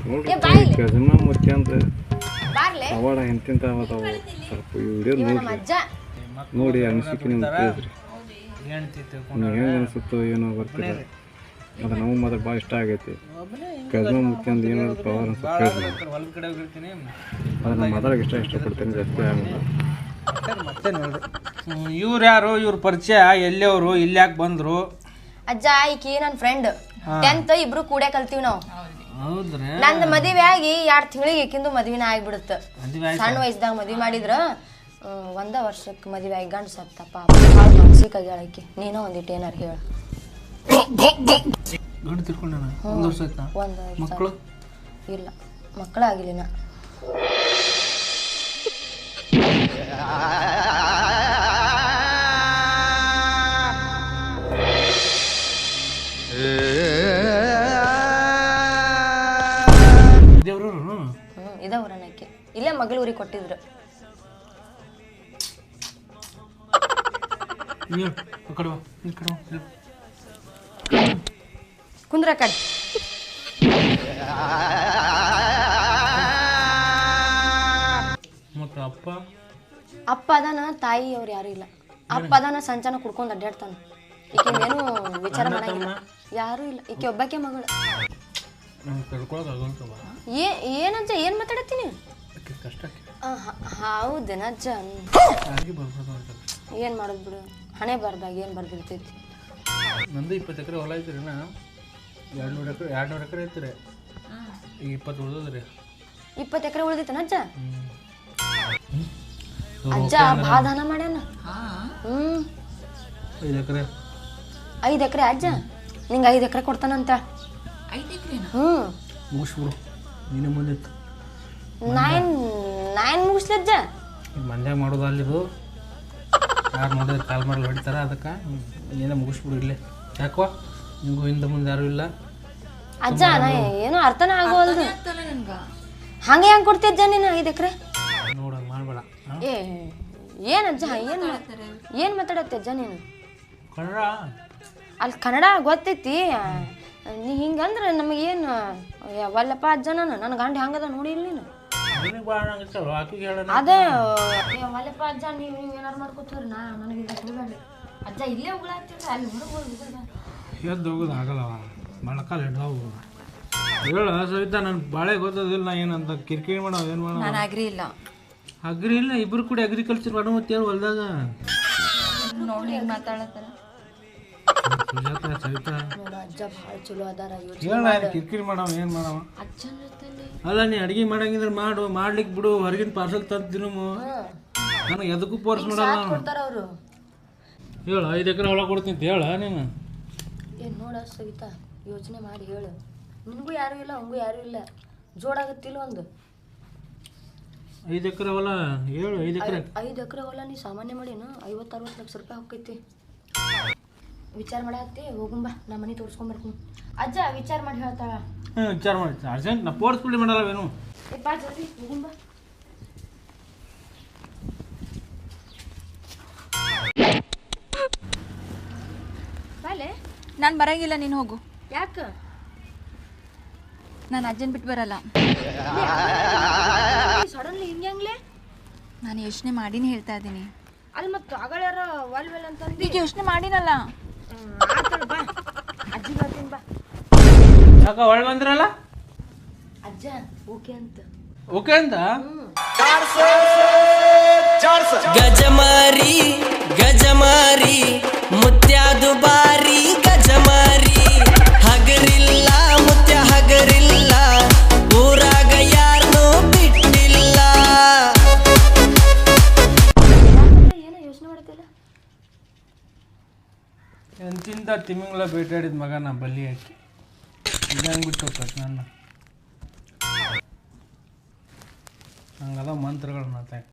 ನೋಡ್ರಿ ಗಜಮ ಮುತ್ಯಂತ ಅವಾಡ ಎಂತಿಂತ ಅದಾವು ಸ್ವಲ್ಪ ವಿಡಿಯೋ ನೋಡಿ ಅನಿಸಿಕೆ ನಿಮ್ಗೆ ತಿಳಿದ್ರಿ ನಿಮ್ಗೆ ಹೆಂಗೆ ಅನಿಸುತ್ತೋ ಏನೋ ಗೊತ್ತಿಲ್ಲ ಅದು ನಮಗೆ ಮಾತ್ರ ಭಾಳ ಇಷ್ಟ ಆಗೈತಿ ಗಜಮ ಮುತ್ಯಂದು ಏನೋ ಪವರ್ ಅನ್ಸುತ್ತೆ ಅದು ನಾನು ಮಾತಾಡೋಕೆ ಇಷ್ಟಪಡ್ತೇನೆ ಜಾಸ್ತಿ ಆಗಲ್ಲ ಮತ್ತೆ ನೋಡ್ರಿ ಇವ್ರು ಯಾರು ಇವ್ರ ಪರಿಚಯ ಎಲ್ಲಿಯವರು ಇಲ್ಲಿ ಯಾಕೆ ಬಂದ್ರು ಅಜ್ಜ ಈಕಿ ನನ್ನ ಫ್ರೆಂಡ್ 10th ಇಬ್ರು ಕೂಡೆ ಕಲ್ತೀವಿ ನಾವು ಹೌದ್ರಿ ನಂದು ಮದುವೆ ಆಗಿ 2 ತಿಂಗಳಿಗೆ ಈಕಿಂದು ಮದ್ವಿನ ಆಗ್ಬಿಡುತ್ತೆ ಸಣ್ಣ ವಯಸ್ಸದಾಗ ಮದ್ವಿ ಮಾಡಿದ್ರ ಒಂದ ವರ್ಷಕ್ಕೆ ಮದುವೆ ಆಗಿ ಗಂಡ ಸತ್ತಪ್ಪ ಭಾಳ ಮಾನಸಿಕ ಆಗ್ಯಾಳ ಆಕಿ ನೀನೋ ಒಂದಿಟ್ಟು ಏನಾರು ಹೇಳ ಗಂಡ ತಿರ್ಕೊಂಡ ಒಂದು ವರ್ಷ ಆಯ್ತಾ ಮಕ್ಕಳು ಇಲ್ಲ ಮಕ್ಕಳಾಗಿಲ್ಲ ಇದವ್ರನಕ್ಕೆ ಇಲ್ಲೇ ಮಗಳೂರಿಗೆ ಕೊಟ್ಟಿದ್ರು ಕುಂದ್ರ ಕಡೆ ಮತ್ತೆ ಅಪ್ಪ ಅದಾನ ತಾಯಿ ಅವ್ರು ಯಾರು ಇಲ್ಲ ಅಪ್ಪ ಅದಾನ ಸಂಚಾನ ಕುಡ್ಕೊಂಡು ಅಡ್ಡಾಡ್ತಾನ ಈಕೇನು ವಿಚಾರ ಮಾಡಂಗಿಲ್ಲ ಯಾರು ಇಲ್ಲ ಈಕೆ ಒಬ್ಬಾಕೆ ಮಗಳು ಏನಜ್ಜ ಏನ್ ಮಾತಾಡತ್ತೀನಿ ಹೌದೇನಜ್ಜ ಏನ್ ಮಾಡೋದು ಬಿಡು ಹಣೆ ಬರ್ದಾಗ ಏನ್ ಬರ್ದಿರ್ತೈತಿ ನಂದು 20 ಎಕರೆ ಹೊಲ ಐತ್ರಿ 200 ಎಕರೆ ಐತ್ರಿ ಈಗ 20 ಉಳಿದ್ರಿ 20 ಎಕರೆ ಉಳಿದೈತನಜ್ಜ ಅಜ್ಜ ಭಾಳ ದಾನ ಮಾಡ್ಯಾನ 5 ಎಕರೆ 5 ಎಕರೆ ಅಜ್ಜ ನಿಂಗೆ 5 ಎಕರೆ ಕೊಡ್ತಾನಂತ 5 ಎಕರೆ ಮುಗಿಸ್ಬಿಡು ನೀನೇ ಮುಂದಿತ್ತು 9 ಮುಗಿಸ್ಲಜ್ಜ ಮಂದ್ಯಾಗ ಮಾಡೋದು ಅಲ್ಲಿದು ಯಾರು ನೋಡಿದ್ರೆ ಕಾಲ್ ಮಾಡಲು ಹೊಡಿತಾರ ಅದಕ್ಕೆ ನೀನೇ ಮುಗಿಸ್ಬಿಡು ಇಲ್ಲೇ ಯಾಕೋ ನಿಮಗೂ ಹಿಂದೆ ಮುಂದೆ ಯಾರು ಇಲ್ಲ ಅಜ್ಜ ನಾ ಏನೋ ಅರ್ಥನ ಆಗೋಲ್ದು ಹಂಗೆ ಹೆಂಗೆ ಕೊಡ್ತಿದ್ದ ನೀನು 5 ಎಕರೆ ನೋಡಂಗೆ ಮಾಡಬೇಡ ಏನಜ್ಜ ಏನು ಮಾತಾಡತ್ತೆ ಅಜ್ಜ ನೀನು ಕನ್ನಡ ಅಲ್ಲಿ ಕನ್ನಡ ಗೊತ್ತೈತಿ ನೀ ಹಿಂಗಂದ್ರೆ ನಮಗೇನು ವಲ್ಲಪ್ಪ ಅಜ್ಜ ನನ್ನ ಗಂಡ ಹೆಂಗದ ನೋಡಿಲ್ಲ ನೀನು ಅದೇ ವಲ್ಲಪ್ಪ ಅಜ್ಜ ನೀವು ಏನಾರು ಮಾಡ್ಕೊತೀರಿ ನನಗೆ ಅಜ್ಜ ಇಲ್ಲೇ ಹೋಗ್ಲಾಗ್ತಿದ್ರೆ ಅಲ್ಲಿ ಎದ್ದು ಹೋಗೋದು ಆಗಲ್ಲವ ಮೊಳಕಾಲು ಹಿಡ್ದವು ಹೇಳ ಸವಿತಾ ನನ್ನ ಬಾಳೆ ಗೊತ್ತದಿಲ್ಲ ನಾ ಏನಂತ ಕಿರಿಕಿರಿ ಮಾಡೋ ಏನು ಮಾಡೋ ನಾನು ಅಗ್ರಿ ಇಲ್ಲ ಇಬ್ರು ಕೂಡ ಅಗ್ರಿಕಲ್ಚರ್ ಮಾಡೋ ಮತ್ತೆ ಹೇಳಿ ಹೊಲ್ದಾಗ ನೋಡಿ ಏನು ಮಾತಾಡತ್ತಾರ ಸವಿತಾ ಅಜ್ಜ ಭಾಳ ಚಲೋ ಅದಾರ ಹೇಳ ಕಿರಿಕಿರಿ ಮಾಡವ ಏನು ಮಾಡವ ಅಲ್ಲ ನೀ ಅಡುಗೆ ಮಾಡಂಗಿದ್ರೆ ಮಾಡು ಮಾಡ್ಲಿಕ್ಕೆ ಬಿಡು ಹೊರಗಿನ ಪಾರ್ಸಲ್ ತಂದಿನು ನನಗೆ ಎದಕ್ಕೂ ಪೋರ್ಸ್ ಮಾಡಲ್ಲ ಅವರು ಹೇಳು 5 ಎಕರೆ ಹೊಲ ಕೊಡ್ತೀನಿ ಅಂತ ಹೇಳ ನೀನು ಏನು ನೋಡ ಸವಿತಾ ಯೋಚನೆ ಮಾಡಿ ಹೇಳು ನಿನಗೂ ಯಾರೂ ಇಲ್ಲ ಹಂಗೂ ಯಾರೂ ಇಲ್ಲ ಜೋಡಾಗತ್ತಿಲ್ಲ ಒಂದು 5 ಎಕರೆ ಹೊಲ ಹೇಳು 5 ಎಕರೆ ಹೊಲ ನೀ ಸಾಮಾನ್ಯ ಮಾಡೇನು 50-60 ಲಕ್ಷ ರೂಪಾಯಿ ಹೋಗ್ತೈತಿ ವಿಚಾರ ಮಾಡತ್ತಿ ಹೋಗುಂಬ ನಾ ಮನೆ ತೋರಿಸ್ಕೊಂಬರ್ತೀನಿ ಅಜ್ಜ ವಿಚಾರ ಮಾಡಿ ಹೇಳ್ತಾಳ ವಿಚಾರ ಮಾಡಿ ಅರ್ಜೆಂಟ್ ನಾ ಪೋರ್ಸ್ಬಿಡಿ ಮಾಡಲ್ಲವೇನು ಬಾ ಜಲ್ದಿ ಹೋಗುಂಬ ಬಾಲೆ ನಾನು ಬರಂಗಿಲ್ಲ ನೀನು ಹೋಗು ಯಾಕೆ ನಾನು ಅಜ್ಜನ್ ಬಿಟ್ಟು ಬರಲ್ಲ ಸಡನ್ಲಿ ಹಿಂಗ್ಯಾಂಗ್ಲೆ ನಾನು ಯೋಚನೆ ಮಾಡಿನೇ ಹೇಳ್ತಾ ಇದ್ದೀನಿ ಅಲ್ಲಿ ಮತ್ತು ಅಗಳಾರ ವಾಲ್ವೆಲ್ ಅಂತಂದು ಈಗ ಯೋಚನೆ ಮಾಡಿನಲ್ಲ ಬಾ ಅಜ್ಜಿ ಬರ್ತೀನಿ ಬಾ ಯಾಕ ಒಳ್ಳೆ ಬಂದ್ರಲ್ಲ ಅಜ್ಜ ಓಕೆ ಅಂತ ಓಕೆ ಅಂತ ಗಜಮಾರಿ ಗಜಮಾರಿ ಮುತ್ಯ ದುಬಾರಿ ಗಜಮಾರಿ ಹಗರಿಲ್ಲ ಮುತ್ಯ ಹಗರಿಲ್ಲ ಊರಾಗ ಯಾರನ್ನೂ ಬಿಟ್ಟಿಲ್ಲ ಏನೋ ಯೋಚನೆ ಮಾಡತ್ತಿಲ್ಲ ಎಂತಿಂತ ತಿಮಿಂಗ್ಳ ಬೇಟಾಡಿದ ಮಗ ನಾ ಬಲಿ ಹಾಕಿ ಇದಂಗೆ ಬಿಟ್ಟು ಹೋಗ್ತೈತೆ ನನ್ನ ಹಂಗದ ಮಂತ್ರಗಳು ಮಾತಾಡಿ